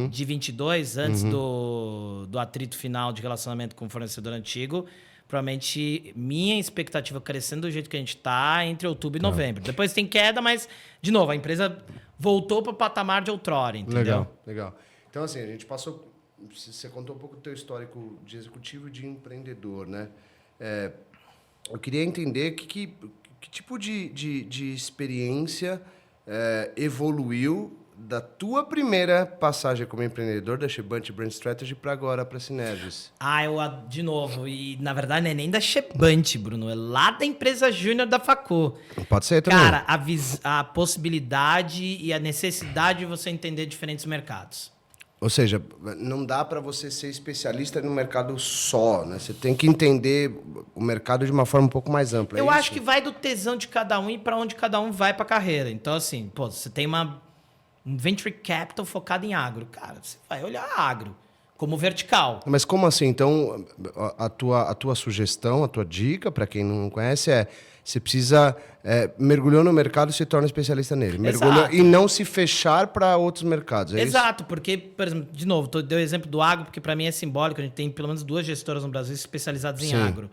Speaker 1: de 22, antes do atrito final de relacionamento com o fornecedor antigo. Provavelmente minha expectativa crescendo do jeito que a gente está entre outubro e novembro. Depois tem queda, mas, de novo, a empresa voltou para o patamar de outrora, entendeu?
Speaker 2: Legal. Então, assim, a gente passou... Você contou um pouco do teu histórico de executivo e de empreendedor, né? Eu queria entender que tipo de experiência evoluiu da tua primeira passagem como empreendedor da Chebante Brand Strategy para agora, para a Synergis.
Speaker 1: De novo, e na verdade não é nem da Chebante, Bruno, é lá da empresa júnior da Facu.
Speaker 2: Pode ser também.
Speaker 1: Cara, a possibilidade e a necessidade de você entender diferentes mercados.
Speaker 2: Ou seja, não dá para você ser especialista no mercado só, né? Você tem que entender o mercado de uma forma um pouco mais ampla.
Speaker 1: Eu acho que vai do tesão de cada um e para onde cada um vai para a carreira. Então, assim, você tem um venture capital focado em agro. Cara, você vai olhar agro como vertical.
Speaker 2: Mas como assim? Então, a tua sugestão, a tua dica, para quem não conhece, você precisa... mergulhou no mercado e se torna especialista nele. Mergulhou e não se fechar para outros mercados.
Speaker 1: Exato, porque, por exemplo, de novo, dei o exemplo do agro, porque para mim é simbólico. A gente tem pelo menos 2 gestoras no Brasil especializadas em agro.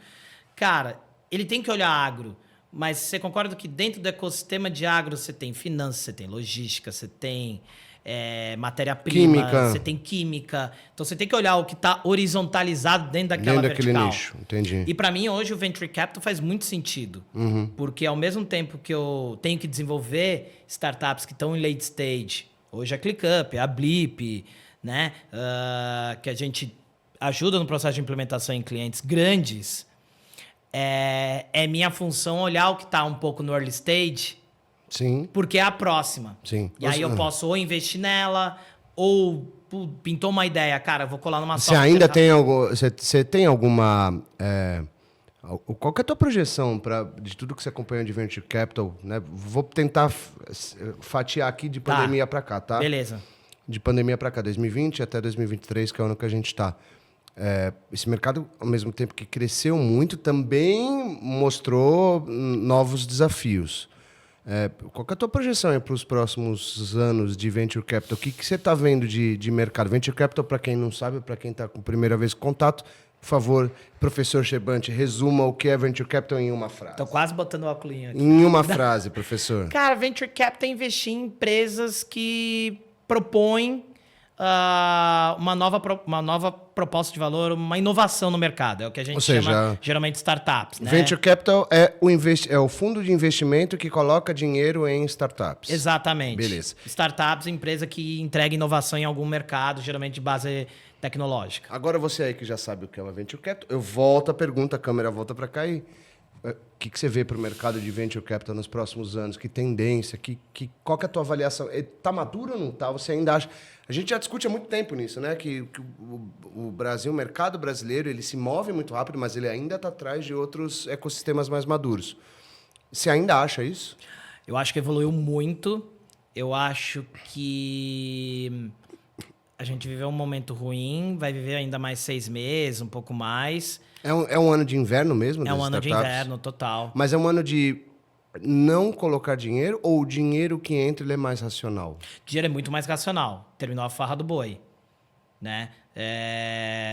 Speaker 1: Cara, ele tem que olhar agro, mas você concorda que dentro do ecossistema de agro você tem finanças, você tem logística, você tem matéria-prima, você tem química. Então você tem que olhar o que está horizontalizado dentro daquela vertical.
Speaker 2: Nicho, entendi.
Speaker 1: E para mim hoje o Venture Capital faz muito sentido. Porque ao mesmo tempo que eu tenho que desenvolver startups que estão em late stage, hoje a ClickUp, a Blip, né? Que a gente ajuda no processo de implementação em clientes grandes, é minha função olhar o que está um pouco no early stage.
Speaker 2: Sim.
Speaker 1: Porque é a próxima.
Speaker 2: Sim.
Speaker 1: E aí eu posso ou investir nela, ou pintou uma ideia, cara, vou colar numa
Speaker 2: software. Você ainda tem você tem alguma... qual que é a tua projeção de tudo que você acompanha de Venture Capital? Né? Vou tentar fatiar aqui de pandemia para cá, tá?
Speaker 1: Beleza.
Speaker 2: De pandemia para cá, 2020 até 2023, que é o ano que a gente está. Esse mercado, ao mesmo tempo que cresceu muito, também mostrou novos desafios. Qual que é a tua projeção para os próximos anos de Venture Capital? O que você está vendo de mercado? Venture Capital, para quem não sabe, para quem está com a primeira vez em contato, por favor, professor Chebante, resuma o que é Venture Capital em uma frase.
Speaker 1: Estou quase botando o óculos aqui.
Speaker 2: Em uma frase, professor.
Speaker 1: Cara, Venture Capital é investir em empresas que propõem uma nova proposta de valor, uma inovação no mercado. É o que a gente chama geralmente startups. Né?
Speaker 2: Venture Capital é o fundo de investimento que coloca dinheiro em startups.
Speaker 1: Exatamente.
Speaker 2: Beleza.
Speaker 1: Startups, empresa que entrega inovação em algum mercado, geralmente de base tecnológica.
Speaker 2: Agora você aí que já sabe o que é uma Venture Capital, eu volto a pergunta, a câmera volta para cá e... O que você vê para o mercado de Venture Capital nos próximos anos? Que tendência? Qual que é a tua avaliação? Está maduro ou não está? Você ainda acha... A gente já discute há muito tempo nisso, né? Que o Brasil, o mercado brasileiro, ele se move muito rápido, mas ele ainda está atrás de outros ecossistemas mais maduros. Você ainda acha isso?
Speaker 1: Eu acho que evoluiu muito. Eu acho que a gente viveu um momento ruim, vai viver ainda mais 6 meses, um pouco mais.
Speaker 2: É um ano de inverno mesmo?
Speaker 1: É um ano de inverno, total.
Speaker 2: Mas é um ano de não colocar dinheiro ou o dinheiro que entra ele é mais racional?
Speaker 1: Dinheiro é muito mais racional. Terminou a farra do boi. Né?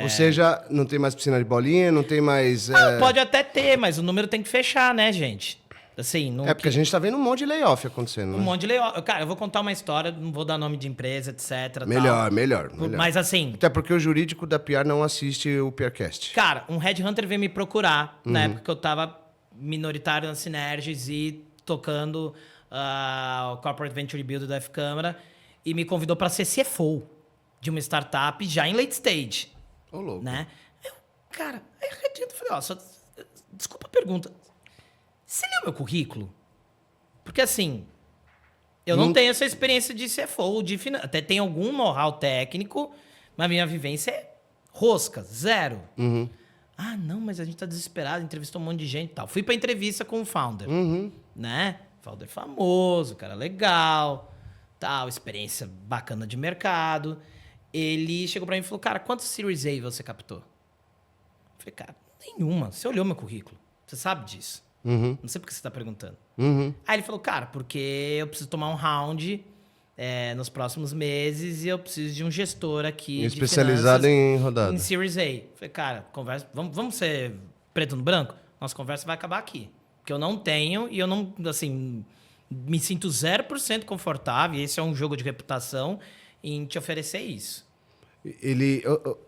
Speaker 2: Ou seja, não tem mais piscina de bolinha, não tem mais...
Speaker 1: Pode até ter, mas o número tem que fechar, né, gente? Assim,
Speaker 2: porque a gente tá vendo um monte de layoff acontecendo, né?
Speaker 1: Um monte de layoff. Cara, eu vou contar uma história, não vou dar nome de empresa, etc.
Speaker 2: Melhor.
Speaker 1: Mas assim...
Speaker 2: Até porque o jurídico da PR não assiste o PRcast.
Speaker 1: Cara, um headhunter veio me procurar na época que eu tava minoritário na Synergis e tocando o Corporate Venture Builder da F-Câmara e me convidou para ser CFO de uma startup já em late stage.
Speaker 2: Ô, louco.
Speaker 1: Né? Cara, aí eu falei, desculpa a pergunta. Você leu meu currículo? Porque assim, eu não tenho essa experiência de CFO, de finanças. Até tem algum know-how técnico, mas minha vivência é rosca, zero. Ah, não, mas a gente tá desesperado, entrevistou um monte de gente e tal. Fui pra entrevista com o founder, né? Founder famoso, cara legal, tal, experiência bacana de mercado. Ele chegou pra mim e falou, cara, quantos Series A você captou? Eu falei, cara, nenhuma. Você olhou meu currículo, você sabe disso. Não sei por que você tá perguntando. Aí ele falou, cara, porque eu preciso tomar um round nos próximos meses e eu preciso de um gestor aqui
Speaker 2: especializado em rodada.
Speaker 1: Em Series A. Falei, cara, conversa, vamos ser preto no branco? Nossa conversa vai acabar aqui. Porque eu não tenho e eu não, assim, me sinto 0% confortável, e esse é um jogo de reputação, em te oferecer isso.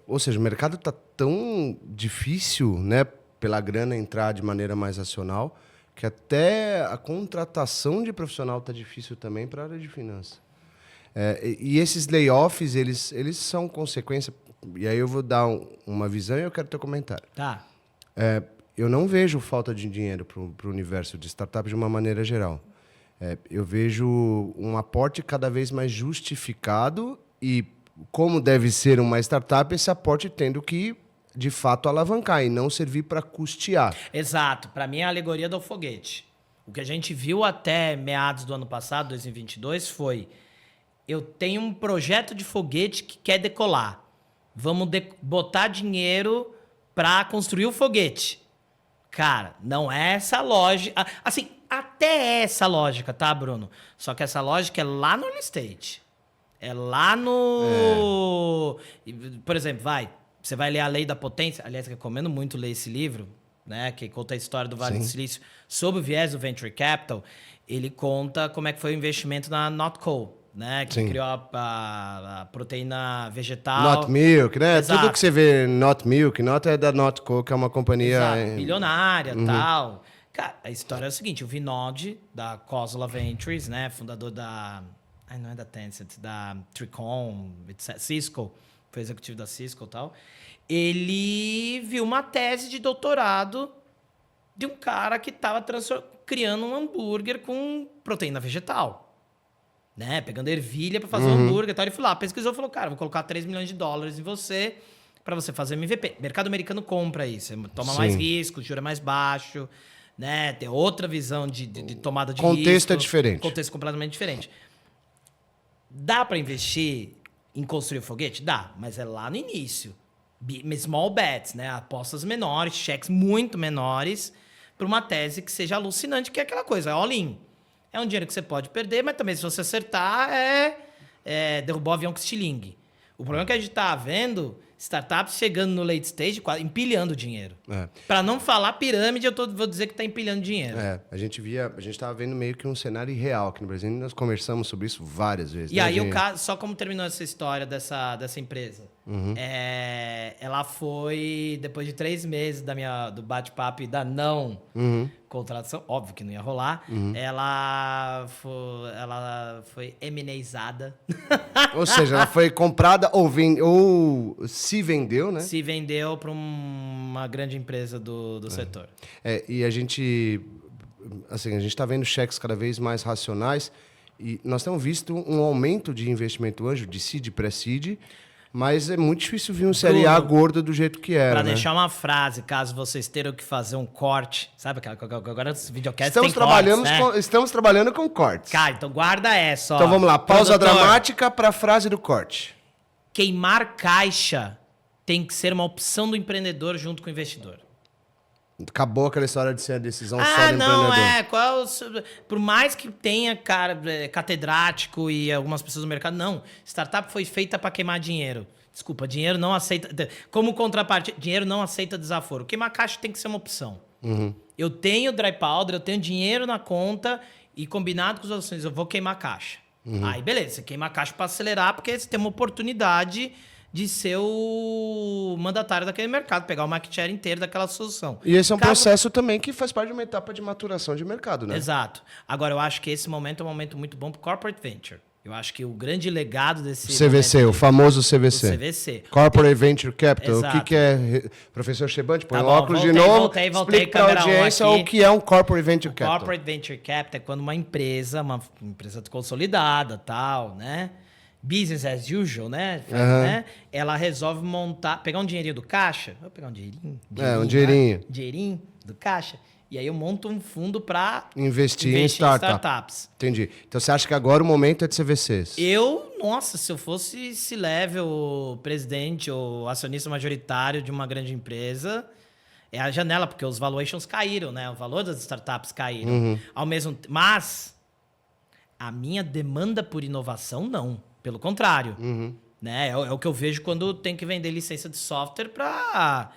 Speaker 2: Ou seja, o mercado tá tão difícil, né, pela grana entrar de maneira mais racional, que até a contratação de profissional tá difícil também para a área de finanças. E esses layoffs, eles são consequência... E aí eu vou dar uma visão e eu quero teu comentário.
Speaker 1: Tá.
Speaker 2: Eu não vejo falta de dinheiro para o universo de startups de uma maneira geral. Eu vejo um aporte cada vez mais justificado e, como deve ser uma startup, esse aporte tendo que, de fato, alavancar e não servir para custear.
Speaker 1: Exato. Para mim, é a alegoria do foguete. O que a gente viu até meados do ano passado, 2022, foi... Eu tenho um projeto de foguete que quer decolar. Vamos botar dinheiro para construir o foguete. Cara, não é essa lógica. Assim, até é essa lógica, tá, Bruno? Só que essa lógica é lá no early stage. É lá no... Por exemplo, você vai ler A Lei da Potência. Aliás, eu recomendo muito ler esse livro, né? Que conta a história do Vale do Silício sob o viés do Venture Capital. Ele conta como é que foi o investimento na Notco, né? Que criou a proteína vegetal.
Speaker 2: Not Milk, né?
Speaker 1: Exato.
Speaker 2: Tudo que você vê Not Milk, Not é da Notco, que é uma companhia...
Speaker 1: bilionária e tal. Cara, a história é o seguinte, o Vinod, da Khosla Ventures, né? Fundador da... não é da Tencent, da Tricom, etc. Cisco, foi executivo da Cisco e tal. Ele viu uma tese de doutorado de um cara que estava criando um hambúrguer com proteína vegetal. Né? Pegando ervilha para fazer um hambúrguer e tal. Ele foi lá, pesquisou e falou, cara, vou colocar $3 milhões em você para você fazer MVP. O mercado americano compra isso. Você toma mais risco, o juro é mais baixo, né? Tem outra visão de tomada de risco.
Speaker 2: Contexto é diferente.
Speaker 1: Contexto completamente diferente. Dá para investir em construir o foguete? Dá, mas é lá no início. Small bets, né? Apostas menores, cheques muito menores para uma tese que seja alucinante, que é aquela coisa, é all-in. É um dinheiro que você pode perder, mas também se você acertar, derrubar o avião com estilingue. O problema é que a gente está vendo startups chegando no late stage, empilhando dinheiro. Para não falar pirâmide, vou dizer que está empilhando dinheiro.
Speaker 2: A gente estava vendo meio que um cenário irreal aqui no Brasil. Nós conversamos sobre isso várias vezes.
Speaker 1: E aí, o caso, só como terminou essa história dessa empresa. Ela foi, depois de 3 meses do bate-papo e da não contratação, óbvio que não ia rolar, ela foi M&Aizada.
Speaker 2: Ou seja, ela foi comprada ou se vendeu, né?
Speaker 1: Se vendeu para uma grande empresa do setor.
Speaker 2: E a gente está vendo cheques cada vez mais racionais e nós temos visto um aumento de investimento anjo, de seed, pré-seed, mas é muito difícil vir um Série A gordo do jeito que era.
Speaker 1: Para deixar uma frase, caso vocês tenham que fazer um corte, sabe? Agora os videocasts têm
Speaker 2: Estamos trabalhando com cortes.
Speaker 1: Cara, então guarda essa.
Speaker 2: Então vamos lá, pausa dramática para a frase do corte.
Speaker 1: Queimar caixa tem que ser uma opção do empreendedor junto com o investidor.
Speaker 2: Acabou aquela história de ser a decisão só do empreendedor.
Speaker 1: Por mais que tenha catedrático e algumas pessoas no mercado, não. Startup foi feita para queimar dinheiro. Desculpa, dinheiro não aceita... Como contrapartida, dinheiro não aceita desaforo. Queimar caixa tem que ser uma opção. Eu tenho dry powder, eu tenho dinheiro na conta e combinado com os ações, eu vou queimar caixa. Aí, beleza, você queima a caixa para acelerar, porque você tem uma oportunidade de ser o mandatário daquele mercado, pegar o market share inteiro daquela solução.
Speaker 2: E esse é um processo também que faz parte de uma etapa de maturação de mercado, né?
Speaker 1: Exato. Agora, eu acho que esse momento é um momento muito bom para Corporate Venture. Eu acho que o grande legado desse...
Speaker 2: CVC, o famoso CVC.
Speaker 1: O CVC.
Speaker 2: Corporate Venture Capital.
Speaker 1: Exato.
Speaker 2: O que é... Professor Chebante, põe
Speaker 1: Tá
Speaker 2: o
Speaker 1: bom,
Speaker 2: óculos
Speaker 1: voltei,
Speaker 2: de novo.
Speaker 1: voltei,
Speaker 2: Explica para a audiência o que é um Corporate Venture Capital.
Speaker 1: Corporate Venture Capital é quando uma empresa consolidada, tal, né? Business as usual, né? Ela resolve pegar um dinheirinho do caixa. Vou pegar um dinheirinho.
Speaker 2: Um dinheirinho.
Speaker 1: Né? Dinheirinho do caixa. E aí eu monto um fundo para
Speaker 2: investir em startups. Entendi. Então você acha que agora o momento é de CVCs?
Speaker 1: Se eu fosse C-level, presidente ou acionista majoritário de uma grande empresa, é a janela, porque os valuations caíram, né? O valor das startups caíram. Mas a minha demanda por inovação, não. Pelo contrário. Né? É o que eu vejo quando tem que vender licença de software para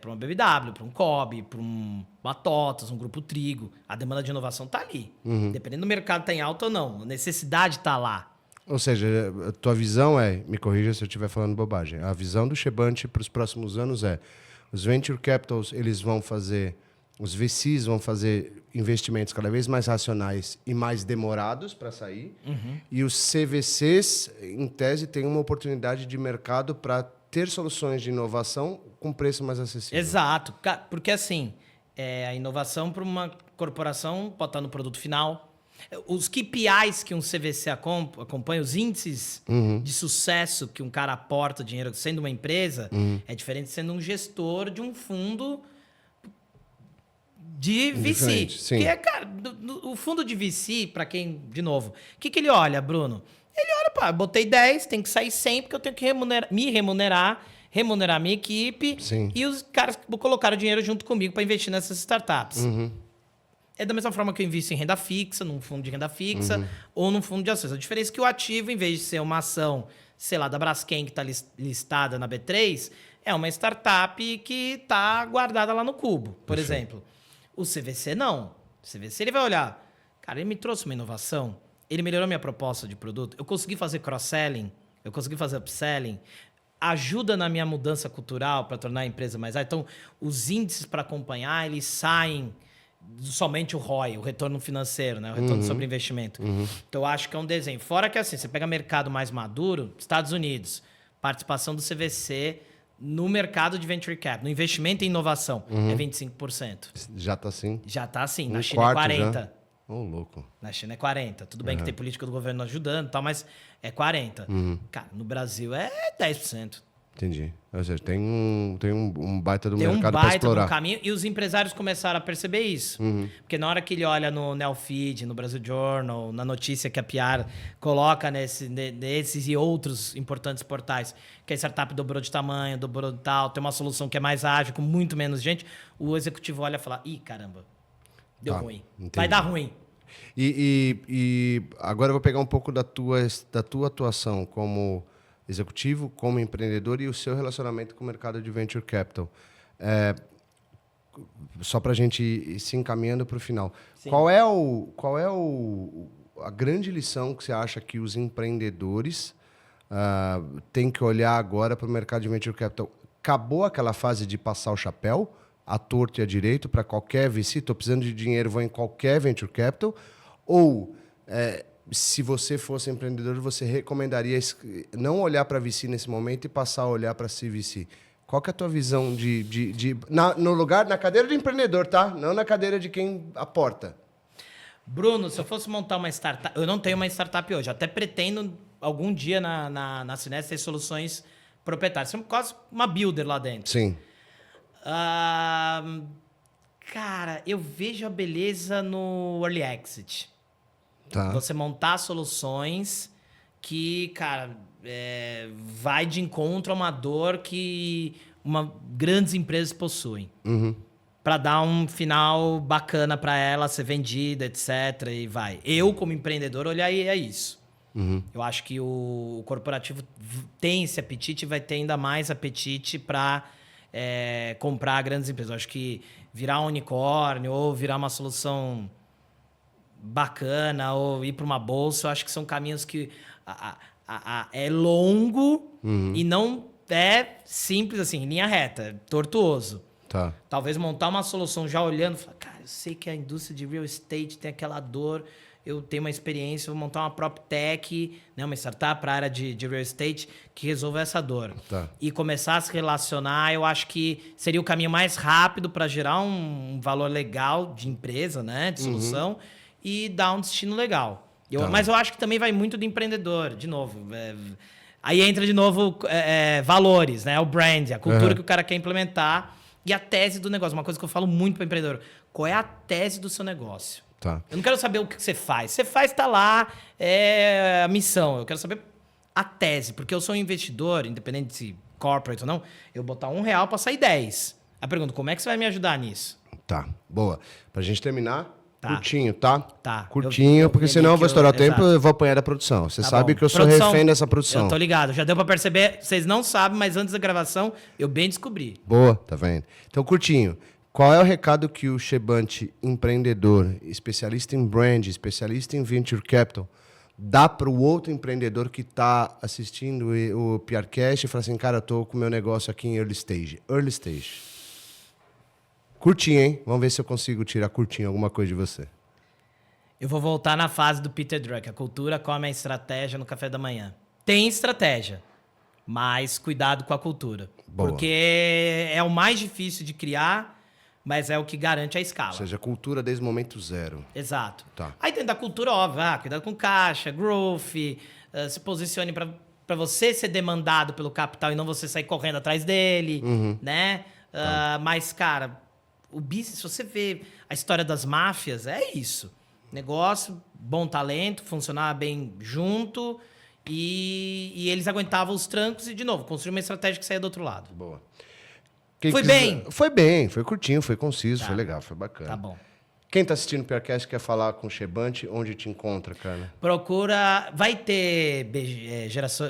Speaker 1: uma BBW, para um COB, para uma TOTOS, um Grupo Trigo. A demanda de inovação está ali. Dependendo do mercado está em alta ou não. A necessidade está lá.
Speaker 2: Ou seja, a tua visão me corrija se eu estiver falando bobagem, a visão do Chebante para os próximos anos os venture capitals, os VCs vão fazer investimentos cada vez mais racionais e mais demorados para sair. E os CVCs, em tese, têm uma oportunidade de mercado para ter soluções de inovação com preço mais acessível.
Speaker 1: Exato. Porque, assim, a inovação para uma corporação pode estar no produto final. Os KPIs que um CVC acompanha, os índices de sucesso que um cara aporta dinheiro sendo uma empresa, é diferente de sendo um gestor de um fundo de VC.
Speaker 2: Sim.
Speaker 1: Que cara, o fundo de VC, para quem, de novo, o que ele olha, Bruno? Ele olha, botei 10, tem que sair 100, porque eu tenho que me remunerar minha equipe.
Speaker 2: Sim.
Speaker 1: E os caras colocaram dinheiro junto comigo para investir nessas startups. É da mesma forma que eu invisto em renda fixa, num fundo de renda fixa, ou num fundo de ações. A diferença é que o ativo, em vez de ser uma ação, sei lá, da Braskem, que está listada na B3, é uma startup que está guardada lá no Cubo, por exemplo. O CVC não. O CVC ele vai olhar, cara, ele me trouxe uma inovação, ele melhorou minha proposta de produto, eu consegui fazer cross-selling, eu consegui fazer upselling, ajuda na minha mudança cultural para tornar a empresa mais... Então, os índices para acompanhar, eles saem somente o ROI, o retorno financeiro, né? O retorno sobre investimento. Então, eu acho que é um desenho. Fora que, assim, você pega mercado mais maduro, Estados Unidos, participação do CVC no mercado de venture capital, no investimento em inovação, é 25%.
Speaker 2: Já está assim?
Speaker 1: Já está assim. Na China é 40%.
Speaker 2: Louco.
Speaker 1: Na China é 40%. Tudo bem que tem política do governo ajudando e tal, mas é 40%. Cara, no Brasil é 10%.
Speaker 2: Entendi. Ou seja, tem um baita do
Speaker 1: tem
Speaker 2: mercado para explorar. Tem um baita do
Speaker 1: caminho e os empresários começaram a perceber isso. Porque na hora que ele olha no Neofeed, no Brasil Journal, na notícia que a PR coloca nesses e outros importantes portais, que a startup dobrou de tamanho, dobrou de tal, tem uma solução que é mais ágil, com muito menos gente, o executivo olha e fala, ih, caramba, deu ruim. Entendi. Vai dar ruim.
Speaker 2: E agora eu vou pegar um pouco da tua atuação como executivo, como empreendedor e o seu relacionamento com o mercado de venture capital. Só para a gente ir se encaminhando para o final. Sim. Qual é a grande lição que você acha que os empreendedores têm que olhar agora para o mercado de venture capital? Acabou aquela fase de passar o chapéu, à torto e à direito, para qualquer VC, estou precisando de dinheiro, vou em qualquer venture capital, ou... se você fosse empreendedor, você recomendaria não olhar para VC nesse momento e passar a olhar para CVC? Qual que é a tua visão no lugar, na cadeira do empreendedor, tá? Não na cadeira de quem aporta.
Speaker 1: Bruno, se eu fosse montar uma startup... Eu não tenho uma startup hoje. Até pretendo, algum dia, na Cinesa, ter soluções proprietárias. Somos quase uma builder lá dentro.
Speaker 2: Sim.
Speaker 1: Cara, eu vejo a beleza no early exit.
Speaker 2: Tá.
Speaker 1: Você montar soluções que, cara, vai de encontro a uma dor que grandes empresas possuem. Para dar um final bacana para ela ser vendida, etc. E vai. Eu, como empreendedor, olharia isso. Eu acho que o corporativo tem esse apetite e vai ter ainda mais apetite para comprar grandes empresas. Eu acho que virar um unicórnio ou virar uma solução bacana ou ir para uma bolsa, eu acho que são caminhos que é longo e não é simples assim, em linha reta, é tortuoso.
Speaker 2: Tá.
Speaker 1: Talvez montar uma solução já olhando, falar, cara, eu sei que a indústria de real estate tem aquela dor, eu tenho uma experiência, vou montar uma PropTech, né, uma startup para a área de real estate que resolva essa dor.
Speaker 2: Tá.
Speaker 1: E começar a se relacionar, eu acho que seria o caminho mais rápido para gerar um valor legal de empresa, né, de solução, e dar um destino legal. Mas eu acho que também vai muito do empreendedor, de novo. Aí entra de novo valores, né, o brand, a cultura que o cara quer implementar e a tese do negócio. Uma coisa que eu falo muito para o empreendedor. Qual é a tese do seu negócio?
Speaker 2: Tá.
Speaker 1: Eu não quero saber o que você faz. Você faz, tá lá, é a missão. Eu quero saber a tese, porque eu sou um investidor, independente de se corporate ou não, eu botar R$1 para sair 10. A pergunta, como é que você vai me ajudar nisso?
Speaker 2: Tá, boa. Pra gente terminar,
Speaker 1: Tá.
Speaker 2: curtinho, tá?
Speaker 1: Tá.
Speaker 2: Curtinho, porque senão eu vou estourar o tempo
Speaker 1: exato.
Speaker 2: e eu vou apanhar da produção. Você
Speaker 1: Tá
Speaker 2: sabe
Speaker 1: bom.
Speaker 2: que eu sou refém dessa produção.
Speaker 1: Eu tô ligado, já deu para perceber. Vocês não sabem, mas antes da gravação, eu bem descobri.
Speaker 2: Boa, tá vendo? Então, curtinho. Qual é o recado que o Chebante, empreendedor, especialista em brand, especialista em venture capital, dá para o outro empreendedor que está assistindo o PRcast e fala assim, cara, eu tô com o meu negócio aqui em early stage. Early stage. Curtinho, hein? Vamos ver se eu consigo tirar curtinho alguma coisa de você.
Speaker 1: Eu vou voltar na fase do Peter Drucker. A cultura come a estratégia no café da manhã. Tem estratégia, mas cuidado com a cultura.
Speaker 2: Boa.
Speaker 1: Porque é o mais difícil de criar, mas é o que garante a escala.
Speaker 2: Ou seja, cultura desde o momento zero.
Speaker 1: Exato.
Speaker 2: Tá.
Speaker 1: Aí dentro da cultura, óbvio, cuidado com caixa, growth, se posicione para você ser demandado pelo capital e não você sair correndo atrás dele, né? Mas, cara, o business, se você vê a história das máfias, é isso. Negócio, bom talento, funcionava bem junto e eles aguentavam os trancos e, de novo, construir uma estratégia que saia do outro lado.
Speaker 2: Boa.
Speaker 1: Bem?
Speaker 2: Foi bem, foi curtinho, foi conciso, foi legal, foi bacana.
Speaker 1: Tá bom.
Speaker 2: Quem tá assistindo o PRcast quer falar com o Chebante, onde te encontra, cara?
Speaker 1: Procura... Vai ter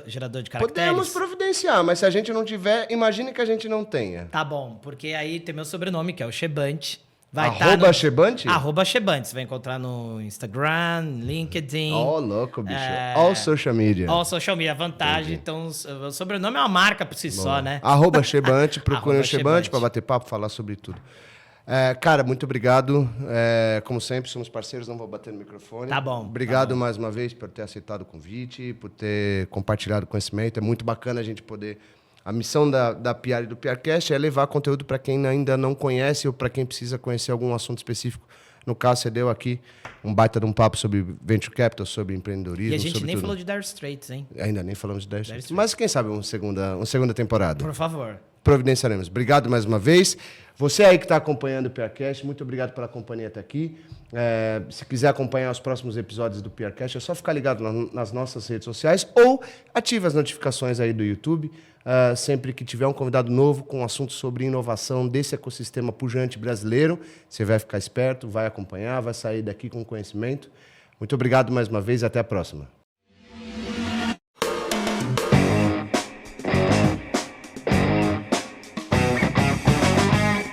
Speaker 1: gerador de caracteres?
Speaker 2: Podemos providenciar, mas se a gente não tiver, imagine que a gente não tenha.
Speaker 1: Tá bom, porque aí tem meu sobrenome, que é o Chebante.
Speaker 2: Arroba Chebante?
Speaker 1: Arroba Chebante. Você vai encontrar no Instagram, LinkedIn.
Speaker 2: Ó, louco, bicho. All social media.
Speaker 1: All social media. Vantagem. Então, o sobrenome é uma marca por si só, né?
Speaker 2: Arroba Chebante. Procurem o
Speaker 1: Arroba
Speaker 2: Chebante para bater papo, falar sobre tudo. Cara, muito obrigado. Como sempre, somos parceiros, não vou bater no microfone.
Speaker 1: Tá bom.
Speaker 2: Obrigado mais uma vez por ter aceitado o convite, por ter compartilhado conhecimento. É muito bacana a gente poder... A missão da PR e do PRcast é levar conteúdo para quem ainda não conhece ou para quem precisa conhecer algum assunto específico. No caso, você deu aqui um baita de um papo sobre venture capital, sobre empreendedorismo.
Speaker 1: E a gente
Speaker 2: sobre
Speaker 1: nem
Speaker 2: tudo.
Speaker 1: falou de Dire Straits, hein?
Speaker 2: Ainda nem falamos de Dire Straits. Mas quem sabe uma segunda temporada.
Speaker 1: Por favor.
Speaker 2: Providenciaremos. Obrigado mais uma vez. Você aí que está acompanhando o PRcast, muito obrigado pela companhia até aqui. Se quiser acompanhar os próximos episódios do PRcast, é só ficar ligado nas nossas redes sociais ou ative as notificações aí do YouTube. Sempre que tiver um convidado novo com um assunto sobre inovação desse ecossistema pujante brasileiro, você vai ficar esperto, vai acompanhar, vai sair daqui com conhecimento. Muito obrigado mais uma vez e até a próxima.